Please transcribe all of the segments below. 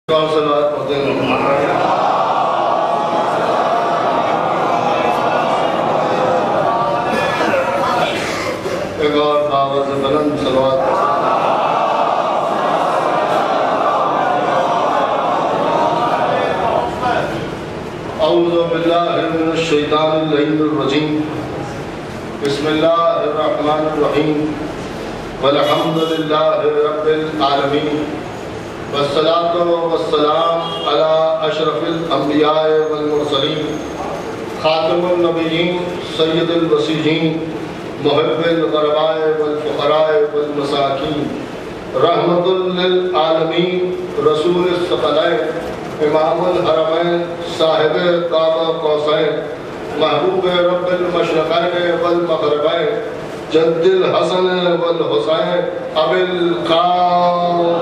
کون صلوات پڑھتے ہیں؟ ایک اور آواز بلند صلوات اعوذ باللہ من الشیطان اللعین الرجیم بسم اللہ الرحمن الرحیم والحمد للہ رب العالمین والصلاة والسلام على اشرف الانبیاء والمرسلین خاتم النبیین سید الوصیین محب الغرباء والفقراء والمساکین رحمت للعالمین رسول الثقلین امام الحرمین صاحب کعبہ قوسین محبوب رب المشرقین والمغربین جد الحسن والحسین ابی القاسم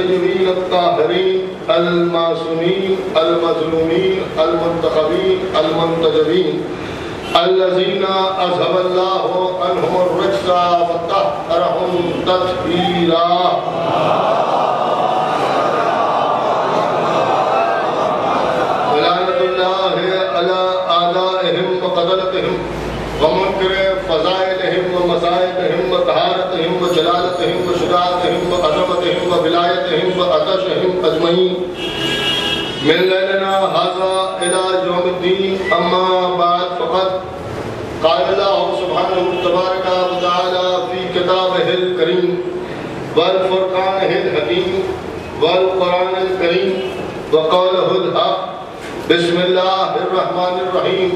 الطيبين الطاهرين المعصومين المظلومين المنتخبين المنتجبين الذين أذهب الله عنهم الرجس وطهرهم تطهيرا ولعنة الله على أعدائهم وقتلتهم ومنكر فضائلهم ومصائبهم وطهارتهم وجلالتهم وشجاعتهم وعظمتهم وولایتهم وعطشهم أجمعين من ليلنا هذا إلى يوم الدين أما بعد فقد قال الله سبحانه تبارك وتعالى في كتابه الكريم والفرقانه الحكيم والقرآن الكريم وقوله الحق بسم الله الرحمن الرحيم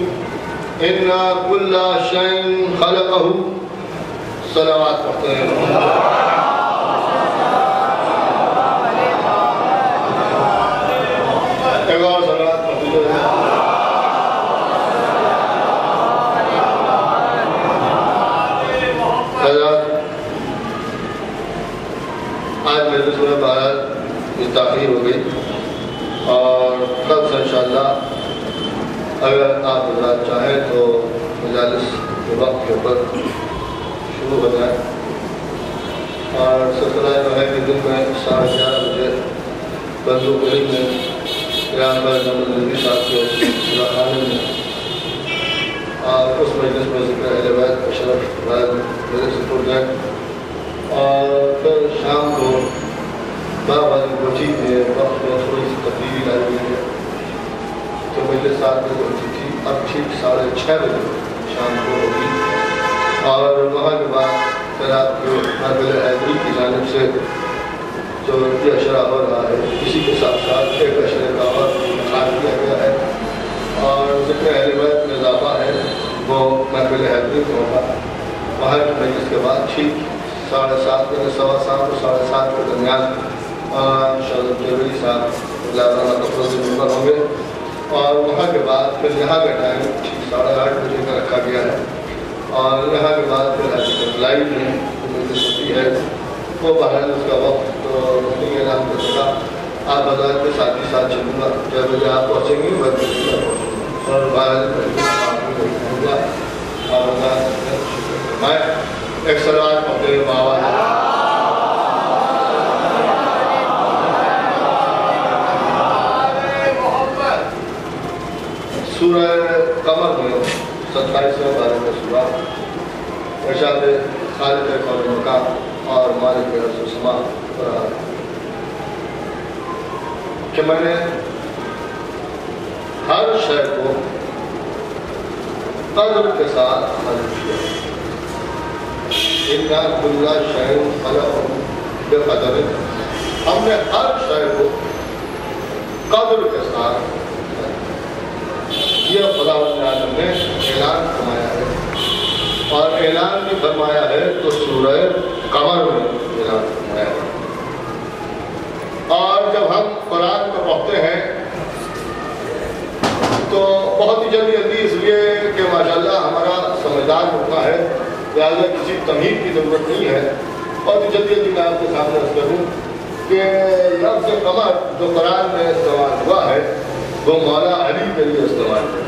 إِنَّا كُلَّ شَيْءٍ خَلَقَهُ صلوات پڑھتے ہیں ایک اور صلوات پڑھتے ہیں حضرات آج میرے سورہ بہار کی تاخیر ہو گئی اور کل سے انشاءاللہ اگر آپ حضرات چاہیں تو مجالس کے وقت کے اوپر شروع ہو جائیں اور سلسلہ جو ہے کہ دن میں 11:30 بجے بندو قریب میں قیام پر جمع نبی صاحب کے خانے میں اور اس مجلس میں ذکر اہل بیت اشرف رائے میرے سے پڑھ جائیں اور پھر شام کو 12 بجے کوچی کے وقت میں تھوڑی سی تبدیلی لائی ہوئی ہے تو مجھے 7 بجے ہوتی تھی اب ٹھیک 6:30 بجے شام کو ہوگی اور وہاں کے بعد پھر آپ کو محفل حیدری کی جانب سے جو یہ اشرا ہو رہا ہے اسی کے ساتھ ساتھ ایک اشرے کا اور انعقاد کیا گیا ہے اور ذکر اہل بیت میں اضافہ ہے وہ محفل حیدری میں ہوگا وہاں کی مجلس کے بعد ٹھیک 7:30 بجے 7:15 اور 7:30 کے درمیان انشاءاللہ جبری صاحب لازمہ تفروض ممبر ہوں گے اور وہاں کے بعد پھر یہاں کا ٹائم 8:30 بجے کا رکھا گیا ہے اور یہاں کے بعد پھر حقیقت لائیو میں مجلس ہوتی ہے وہ بہرحال اس کا وقت تو نہیں اعلان کر سکا آپ بازار کے ساتھ ہی ساتھ چلوں گا جب بجے آپ پہنچیں گے میں پہنچوں گا اور بہرحال ہوں گا آپ بازار میں ایک صلوات پڑھتے ہوئے بابا سورہ قمر میں 27ویں بارے میں سورہ ارشاد خالق کون مکان اور مالک ارض و سما رہا کہ میں نے ہر شے کو قدر کے ساتھ خلق کیا اِنَّا كُلَّ شَيْءٍ خَلَقَهُ بِقَدَرٍ ہم نے ہر شے کو قدر کے ساتھ یہ خدا عالم نے اعلان فرمایا ہے اور اعلان بھی فرمایا ہے تو سورہ قمر میں اعلان فرمایا ہے اور جب ہم قرآن کو پڑھتے ہیں تو بہت ہی جلدی اس لیے کہ ماشاءاللہ ہمارا سمجھدار ہوتا ہے لہٰذا کسی تمہید کی ضرورت نہیں ہے بہت ہی جلدی میں آپ کے سامنے عرض کروں کہ لفظ قمر جو قرآن میں استعمال ہوا ہے وہ مولا علی کے لیے استعمال ہے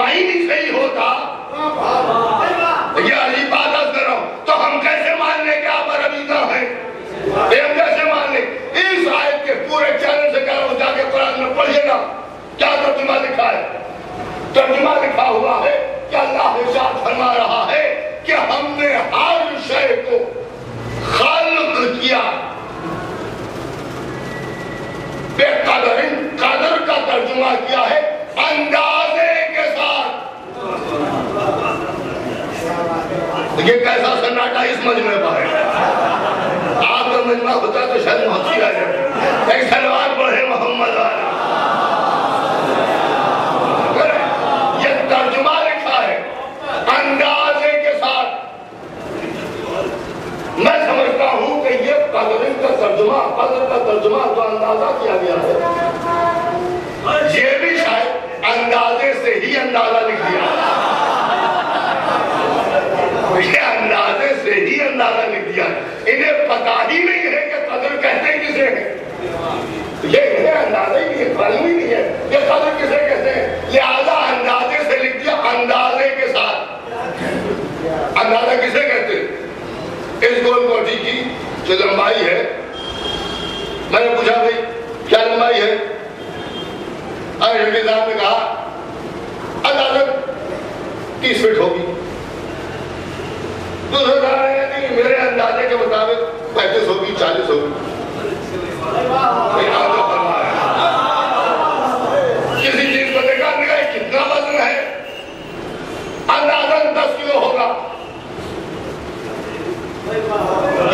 ترجمہ ہی نہیں صحیح ہوتا، یہ عجیب بات کر رہا ہوں، تو ہم کیسے مان لیں کہ آپ عربی نہ ہیں؟ ہم کیسے مان لیں؟ اس آیت کے پورے چینل سے کہہ رہا ہوں، جا کے قرآن میں پڑھیے گا کیا ترجمہ لکھا ہے۔ ترجمہ لکھا ہوا ہے کہ اللہ ارشاد فرما رہا ہے کہ ہم نے ہر شے کو خلق کیا بے قدر، قدر کا ترجمہ کیا ہے اندازے کے ساتھ۔ یہ کیسا سناٹا اس مجمع پر ہے؟ آپ کا مجمع ہوتا تو شاید محسی آ جائے، ایک سلوات پڑھے محمد والا۔ یہ ترجمہ لکھا ہے اندازے کے ساتھ۔ میں سمجھتا ہوں کہ یہ قدر کا ترجمہ، قدر کا ترجمہ تو اندازہ کیا گیا ہے، یہ بھی شاید اندازے سے ہی اندازہ لکھ دیا، یہ اندازے سے ہی اندازہ لکھ دیا۔ انہیں پتہ ہی نہیں ہے کہ قدر کہتے کسے ہیں، یہ انہیں اندازہ ہی نہیں ہے، معلوم ہی نہیں ہے یہ قدر کسے کہتے ہیں، لہذا اندازے سے لکھ دیا اندازے کے ساتھ۔ اندازہ کسے کہتے ہیں؟ اس گول کوٹھی کی جو لمبائی ہے، میں نے پوچھا بھئی کیا لمبائی ہے؟ صاحب نے کہا اندازہ 30 فٹ ہوگی۔ دوسرے کہا رہے ہیں نہیں، میرے اندازے کے مطابق 35 ہوگی، 40 ہوگی۔ کسی چیز کو دیکھا کتنا وزن ہے، اندازہ 10 کلو ہوگا۔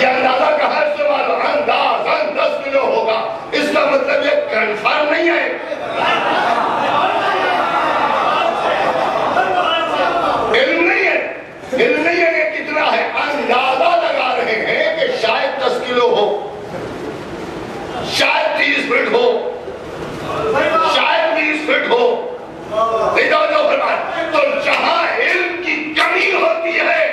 یہ اندازہ کہاں استعمال ہو؟ اندازہ 10 کلو ہوگا، اس کا مطلب یہ کنفرم نہیں ہے۔ علم نہیں ہے، علم نہیں ہے کہ کتنا ہے، اندازہ لگا رہے ہیں کہ شاید 10 کلو ہو، شاید 30 فٹ ہو، شاید 20 فٹ ہو۔ تو جہاں علم کی کمی ہوتی ہے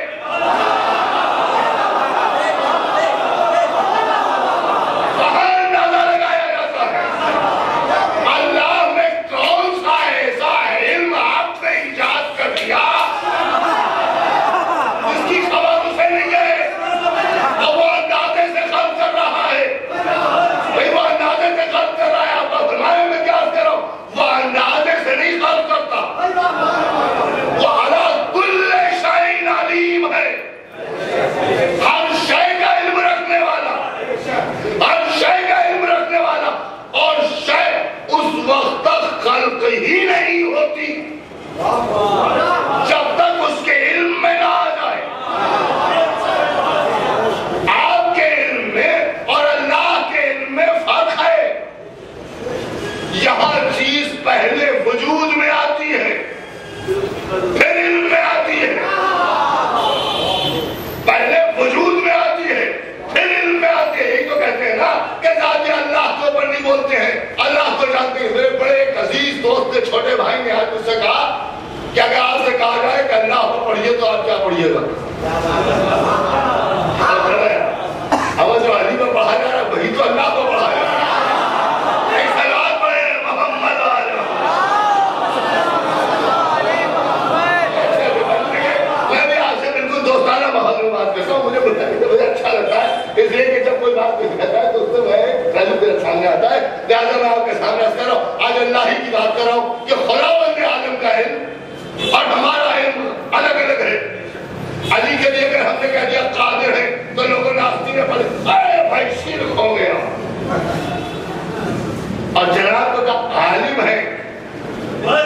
ہی نہیں ہوتی جب تک اس کے علم میں نہ آ جائے۔ آپ کے علم میں اور اللہ کے علم میں فرق ہے۔ یہاں چیز پہلے وجود میں آتی ہے پھر علم میں آتی ہے، پہلے وجود میں آتی ہے پھر علم میں آتی ہے۔ یہی تو کہتے ہیں نا کہ ذات اللہ کے اوپر نہیں بولتے ہیں، اللہ کو جانتے ہیں۔ میرے بڑے ایک عزیز دوست کے چھوٹے بھائی نے آج مجھ سے کہا کہ اگر آپ سے کہا جائے کہ اللہ کو پڑھیے تو آپ کیا پڑھیے گا؟ اب جو علی کو پڑھا جا رہا ہے وہی تو اللہ کو پڑھا جا رہا ہے۔ ایک صلوات پڑھیں محمد والا۔ میں بھی آپ سے بالکل دوستانہ ماحول میں بات کرتا ہوں، مجھے اچھا لگتا ہے، اس لیے کہ جب کوئی بات نہیں کہتا ہے تو اس سے میں رجوع میرے سامنے آتا ہے، لہٰذا میں آپ کے سامنے عرض کر رہا ہوں آج اللہ ہی کی بات کر رہا ہوں کہ خداوند عالم کا علم اور ہمارا علم الگ الگ ہے۔ علی کے لیے اگر ہم نے کہہ دیا قادر ہے تو لوگوں نے آستی میں پڑھے اے بھائی شرک ہو گیا، اور جناب کو کہا عالم ہے۔ اور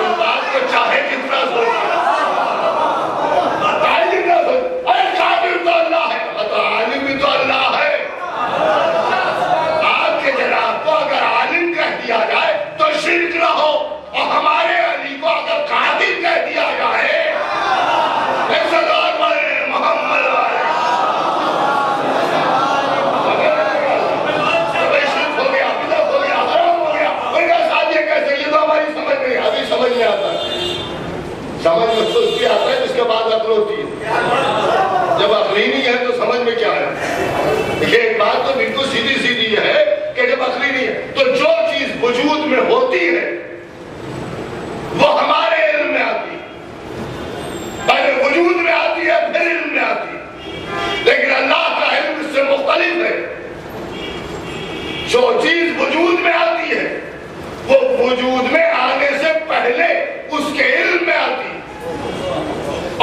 اس بات کو چاہے کتنا سوچے، قادر تو اللہ ہے، عالم بھی تو اللہ ہے۔ آپ کے جناب کو اگر عالم کہہ دیا جائے تو شرک نہ ہو، اور ہمارے علی کو اگر قادر کہہ دیا جائے محمد والے شرک ہو گیا، بدعت ہو گیا، حرام ہو گیا۔ ان کا ساتھ یہ کیسے، یہ تو ہماری سمجھ نہیں، ابھی سمجھ نہیں آتا۔ سمجھ میں تو اس کی آتا ہے جس کے بعد عقل ہوتی ہے، جب عقلی نہیں ہے تو سمجھ میں کیا ہے؟ یہ ایک بات تو بالکل سیدھی سیدھی ہے کہ جب عقلی نہیں ہے تو جو چیز وجود جو چیز وجود میں آتی ہے وہ وجود میں آنے سے پہلے اس کے علم میں آتی ہے،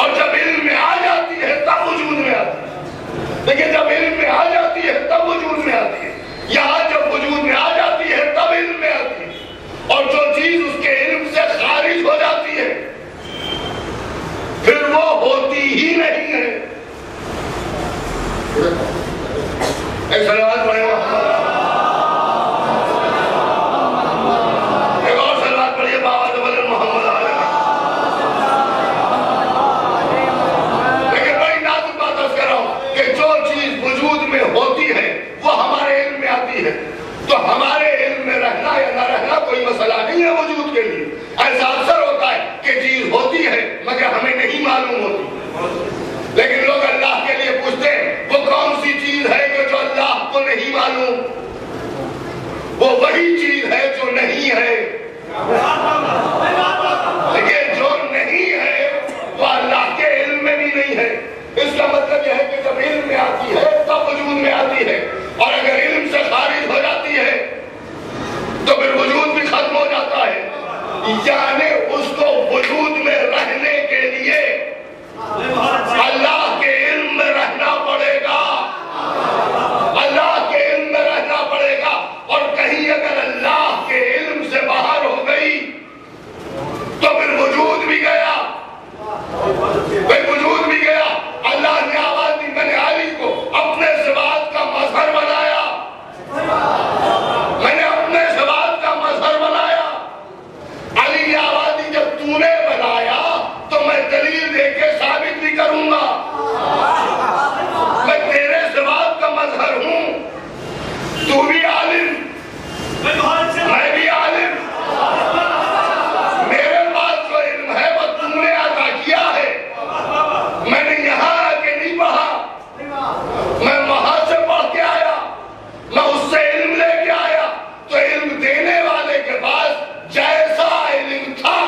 اور جب علم میں آ جاتی ہے تب وجود میں آتی ہے۔ لیکن جب علم میں آ جاتی ہے تب وجود میں آتی ہے، یہاں جب وجود میں آ جاتی ہے تب علم میں آتی ہے، اور جو چیز اس کے علم سے خارج ہو جاتی ہے پھر وہ ہوتی ہی نہیں ہے۔ ایک سلوات پڑھے ایک اور سلوات پڑھیے بابا جبل محمد علیہ۔ لیکن بڑی نازک بات عرض کر رہا ہوں کہ جو چیز وجود میں ہوتی ہے وہ ہمارے علم میں آتی ہے، تو ہمارے علم میں رہنا یا نہ رہنا کوئی مسئلہ نہیں ہے وجود کے لیے۔ ایسا اکثر ہوتا ہے کہ چیز ہوتی ہے مگر ہمیں نہیں معلوم ہوتی، لیکن لوگ اللہ کے لیے پوچھتے ہیں وہ کون سی چیز ہے کہ جو اللہ کو نہیں معلوم؟ وہ وہی چیز ہے جو نہیں ہے، لیکن جو نہیں ہے وہ اللہ کے علم میں بھی نہیں ہے۔ اس کا مطلب یہ ہے کہ جب علم میں آتی ہے تب وجود میں آتی ہے، اور اگر علم سے خارج ہو جاتی ہے تو پھر وجود بھی ختم ہو جاتا ہے۔ یعنی اس کو وجود میں رہنے کے لیے اللہ کے علم میں رہنا پڑے گا، اللہ کے علم میں رہنا پڑے گا، اور کہیں اگر اللہ کے علم سے باہر ہو گئی تو پھر وجود بھی گیا، پھر وجود بھی گیا۔ اللہ نے آواز دی، میں نے علی کو اپنے صفات کا مظہر بنایا، میں نے اپنے صفات کا مظہر بنایا۔ علی نے آواز دی، جب تو نے بنایا تو میں دلیل دے کے ثابت بھی کروں گا، میں تیرے صفات کا مظہر ہوں، تو بھی عالم میں بھی عالم، میرے پاس جو علم ہے وہ تم نے عطا کیا ہے، میں نے یہاں آ کے نہیں پڑھا، میں وہاں سے پڑھ کے آیا، میں اس سے علم لے کے آیا، تو علم دینے والے کے پاس جیسا علم تھا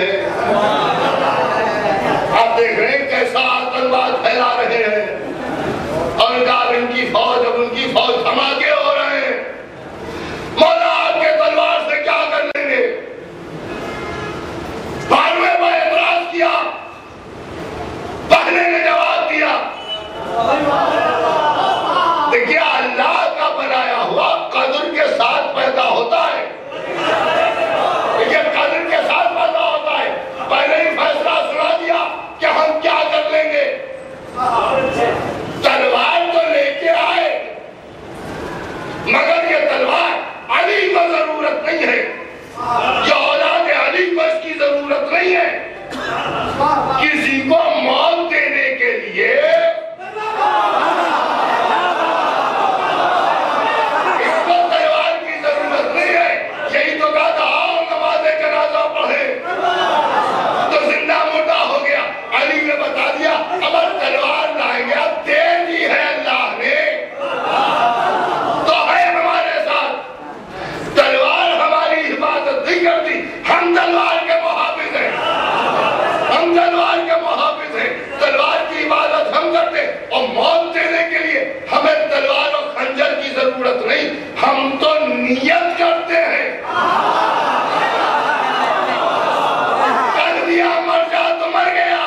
ہے. آپ دیکھ رہے ہیں کیسا آتنکواد پھیلا رہے ہیں. اور ان کی فوج دھماکے ہو رہے ہیں. مولا آپ کے تلوار سے کیا کر لیں گے؟ 92 میں اعتراض کیا، پہلے نے جواب دیا. دیکھیے اللہ کا بنایا ہوا قدر کے ساتھ پیدا ہوتا ہے. دیکھیے قدر کے ساتھ پیدا ہوتا ہے. پہلے ہی فیصلہ سنا دیا کہ ہم کیا کر لیں گے. تلوار تو لے کے آئے، مگر یہ تلوار علی کو ضرورت نہیں ہے. یہ اولاد علی کو اس کی ضرورت نہیں ہے. کسی کو موت دینے کے لیے اس کو تلوار کی ضرورت نہیں ہے. یہی تو کہا تھا آؤ نماز جنازہ پڑھے، تو زندہ مردہ ہو گیا. علی نے بتا دیا اگر تلوار لائیں گے، اب دے دی ہے اللہ نے تو ہے ہمارے ساتھ. تلوار ہماری حفاظت نہیں کرتی. ہم تلوار کے محافظ ہیں. ہم تلوار کے محافظ ہیں. تلوار کی عبادت ہم کرتے ہیں. اور موت دینے کے لیے ہمیں تلوار اور خنجر کی ضرورت نہیں. ہم تو نیت کرتے ہیں. کر دیا مر جا تو مر گیا،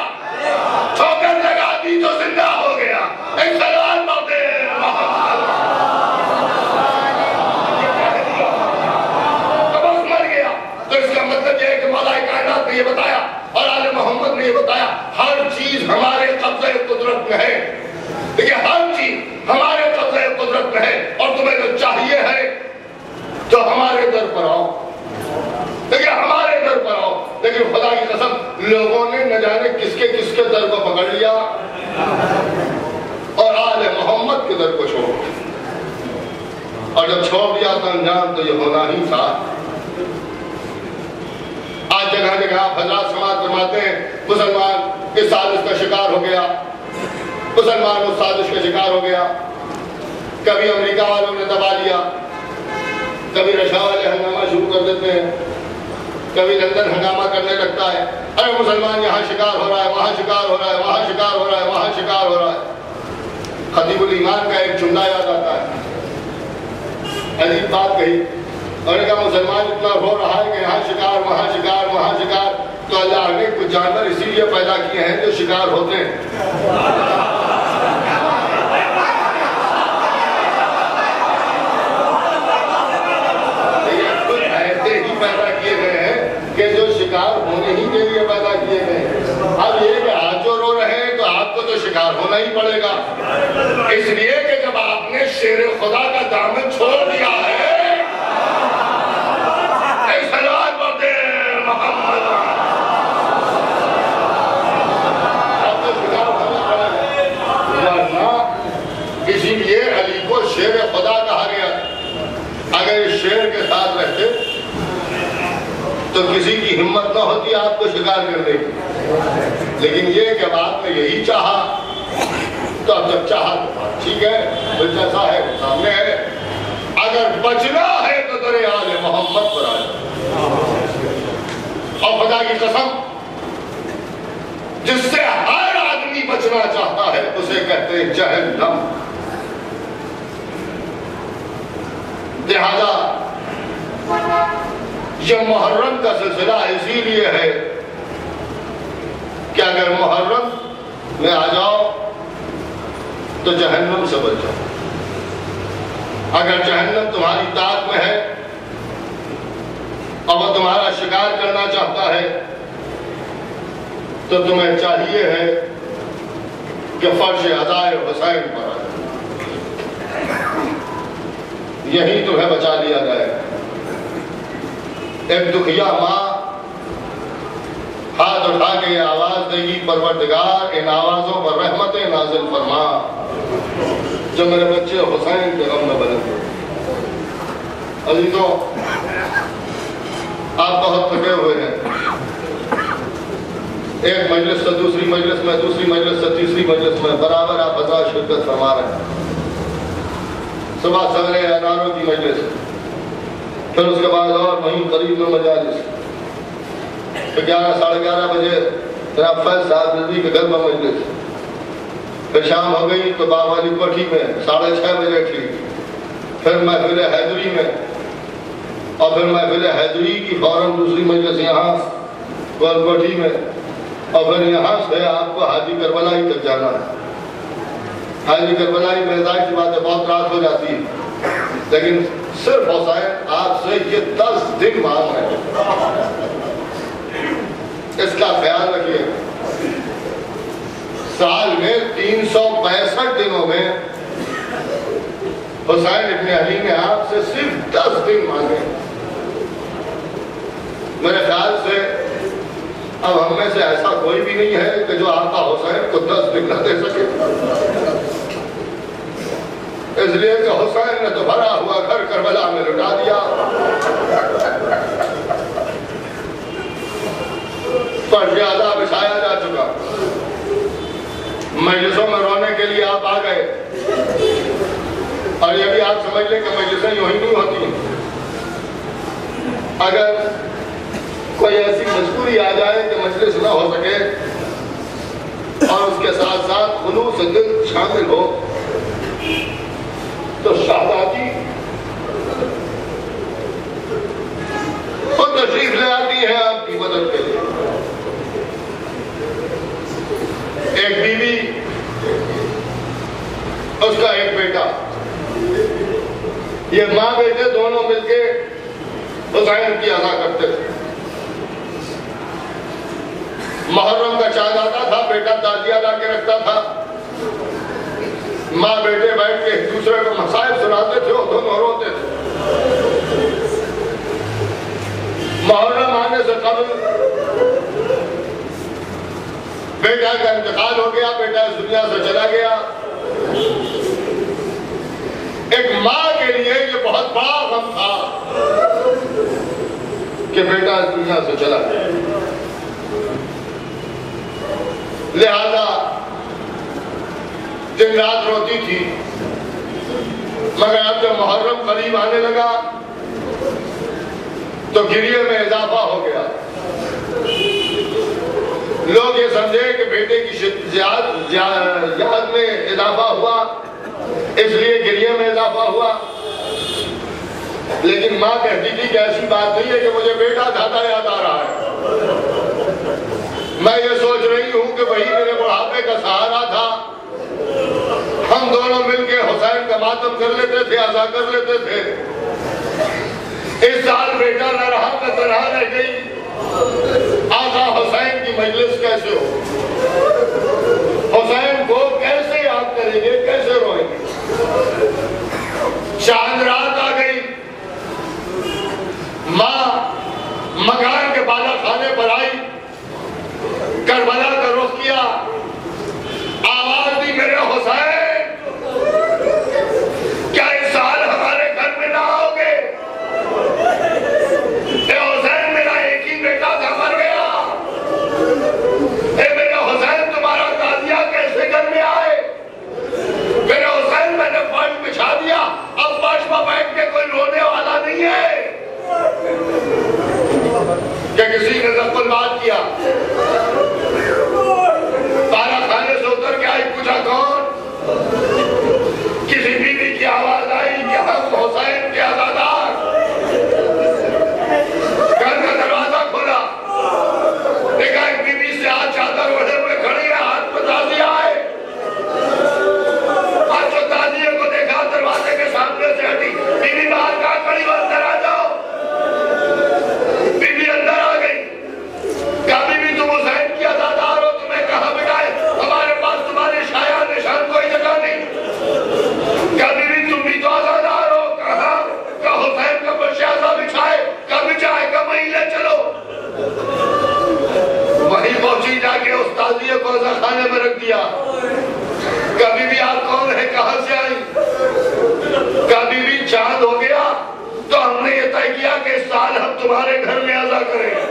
ٹھوکر لگا دی تو زندہ ہو گیا. ایک تلوار پڑھتے تو بس مر گیا. تو اس کا مطلب یہ ہے کہ مولا کائنات نے یہ بتایا اور آل محمد نے یہ بتایا ہر چیز ہمارے قبضہ قدرت میں ہے. دیکھیے ہر چیز ہمارے قبضہ قدرت میں ہے. اور تمہیں جو چاہیے ہے تو ہمارے در پر آؤ. دیکھیے ہمارے در پر آؤ. لیکن خدا کی قسم لوگوں نے نہ جانے کس کے در کو پکڑ لیا اور آل محمد کے در کو چھوڑ دیا. اور جب چھوڑ دیا تو انجام تو یہ ہونا ہی تھا. آج جگہ جگہ حضرات سماعت فرماتے ہیں مسلمان اس سازش کا شکار ہو گیا، مسلمان اس سازش کا شکار ہو گیا. کبھی امریکہ والوں نے دبا لیا، کبھی رشا والے ہنگامہ شروع کر دیتے ہیں، کبھی لندن ہنگامہ کرنے لگتا ہے. ارے مسلمان یہاں شکار ہو رہا ہے، وہاں شکار ہو رہا ہے، وہاں شکار ہو رہا ہے، وہاں شکار ہو رہا ہے. خطیب الایمان کا ایک جملہ یاد آتا ہے. عجیب بات کہی. اور کہا مسلمان اتنا رو رہا ہے کہ یہاں شکار، وہاں شکار، وہاں شکار. تو اللہ نے کچھ جانور اسی لیے پیدا کیے ہیں جو شکار ہوتے ہیں. کچھ ایسے ہی پیدا کیے گئے ہیں کہ جو شکار ہونے ہی کے لیے پیدا کیے گئے ہیں. اب یہ کہ آپ جو رو رہے ہیں تو آپ کو تو شکار ہونا ہی پڑے گا. اس لیے کہ جب آپ نے شیر خدا کا دامن چھوڑ دیا ہے، اسی لیے علی کو شیر خدا کہا گیا. اگر اس شیر کے ساتھ رہتے تو کسی کی ہمت نہ ہوتی آپ کو شکار کرنے کی. لیکن یہ کہ آپ نے یہی چاہا تو اب جب چاہا تو ٹھیک ہے، وہ جیسا ہے وہ سامنے ہے. اگر بچنا ہے تو در آل محمد پر آ جائے. اور خدا کی قسم جس سے ہر آدمی بچنا چاہتا ہے اسے کہتے ہیں جہنم. لہذا یہ محرم کا سلسلہ اسی لیے ہے کہ اگر محرم میں آ جاؤ تو جہنم سے بچ جاؤ. اگر جہنم تمہاری طاقت میں ہے اور وہ تمہارا شکار کرنا چاہتا ہے تو تمہیں چاہیے ہے کہ فرش ادائے حسین پر آ جائے. یہی تمہیں بچا لیا جائے. ایک دکھیا ماں ہاتھ اٹھا کے یہ آواز دے گی پروردگار ان آوازوں پر رحمت نازل فرما جو میرے بچے حسین کے غم میں بدل گئے. عزیزوں آپ بہت تھکے ہوئے ہیں. ایک مجلس سے دوسری مجلس میں، دوسری مجلس سے تیسری مجلس میں برابر آپ ہزار شرکت فرما رہے ہیں. صبح سویرے اناروں کی مجلس، پھر اس کے بعد اور وہیں قریب میں مجالس. تو 11:30 بجے جناب فیض صاحب رضوی کے گھر میں مجلس، پھر شام ہو گئی تو باب والی کوٹھی میں 6:30 بجے تھی، پھر محفل حیدری میں، اور پھر محفل حیدری کی فوراً دوسری مجلس یہاں گول کوٹھی میں، اور پھر یہاں سے آپ کو حاجی کربلائی تک جانا ہے۔ حاجی کربلائی میں ظاہر سی بات ہے بہت رات ہو جاتی ہے، لیکن صرف حسین آپ سے یہ 10 دن مانگ رہے ہیں، اس کا خیال رکھیے۔ سال میں 365 دنوں میں حسین ابن علی نے آپ سے صرف 10 دن مانگے۔ میرے خیال سے اب ہم میں سے ایسا کوئی بھی نہیں ہے کہ جو آقا حسین کو 10 دن نہ دے سکے، اس لیے کہ حسین نے تو بھرا ہوا گھر کربلا میں لٹا دیا۔ فرش عذاب بچھایا جا چکا، مجلسوں میں رونے کے لیے آپ آ گئے، اور یہ بھی آپ سمجھ لیں کہ مجلسیں یوں ہی نہیں ہوتی۔ اگر کوئی ایسی مجبوری آ جائے کہ مجلس نہ ہو سکے اور اس کے ساتھ ساتھ خلوص دل شامل ہو تو شہزادی خود تشریف لے آتی ہے آپ کی مدد کے لیے۔ ایک بیوی، اس کا ایک بیٹا، یہ ماں بیٹے دونوں مل کے حسین کی ادا کرتے تھے۔ محرم کا چاند آتا تھا، بیٹا تعزیہ لا کے رکھتا تھا، ماں بیٹے بیٹھ کے ایک دوسرے کو مصائب سناتے تھے اور دونوں روتے تھے۔ محرم آنے سے قبل بیٹا کا انتقال ہو گیا، بیٹا اس دنیا سے چلا گیا۔ ایک ماں کے لیے یہ بہت بڑا غم تھا کہ بیٹا اس دنیا سے چلا گیا، لہذا دن رات روتی تھی۔ مگر اب جب محرم قریب آنے لگا تو گریے میں اضافہ ہو گیا۔ لوگ یہ سمجھے کہ بیٹے کی یاد میں اضافہ ہوا، اس لیے گریے میں اضافہ ہوا، لیکن ماں کہتی تھی کہ ایسی بات نہیں ہے کہ مجھے بیٹا زیادہ یاد آ رہا ہے، میں یہ سوچ رہی ہوں کہ وہی میرے بڑھاپے کا سہارا تھا، ہم دونوں مل کے حسین کا ماتم کر لیتے تھے، عزا کر لیتے تھے۔ اس سال بیٹا نہ رہا، میں تنہا رہ گئی، آقا حسین کی مجلس کیسے ہو؟ حسین کو کیسے یاد کریں گے، کیسے روئیں گے؟ چاند رات آ گئی، ماں مکان کے بالا خانے پر آئی، کربلا کا رخ کیا، آواز دی میرے حسین کیا اس سال ہمارے گھر میں نہ آؤ گے؟ اے حسین میرا ایک ہی بیٹا تھا، مر گیا، اے میرے حسین تمہارا تعزیہ کیسے گھر میں آئے؟ میرے حسین میں نے فرش بچھا دیا، اب فرش پر بیٹھ کے کوئی رونے والا نہیں ہے۔ کہ کسی نے نقل بات کیا، بالا خانے سے اتر کے آئی، پوچھا کون؟ کسی بیوی کی آواز آئی کہ ہم حسین کے عزادار۔ گھر کا دروازہ کھولا، دیکھا ایک بیوی سے ہاتھ چادر اوڑھے ہوئے کھڑی ہے، ہاتھ پہ تعزیہ ہے۔ آج جو تعزیے کو دیکھا دروازے کے سامنے سے ہٹی، بیوی باہر کہاں کھڑی ہو، اندر آ جاؤ۔ بیوی اندر آ گئی، کہا بیوی تم حسین کی عزادار ہو، تمہیں کہاں بٹھائے؟ ہمارے پاس تمہارے شایع نشان کوئی جگہ نہیں۔ کہا بیوی تم بھی تو عزادار ہو، کہاں؟ کہا حسین کا فرش عزا بچھائے، کہا بچھائے، کہا وہیں لے چلو۔ وہیں پہنچی، جا کے اس تعزیے کو عزا خانے میں رکھ دیا۔ کہا بیوی آپ کون ہیں، کہاں سے آئی؟ کہا بیوی چاند ہو گیا تو ہم نے یہ طے کیا کہ اس سال ہم تمہارے گھر میں عزا کریں۔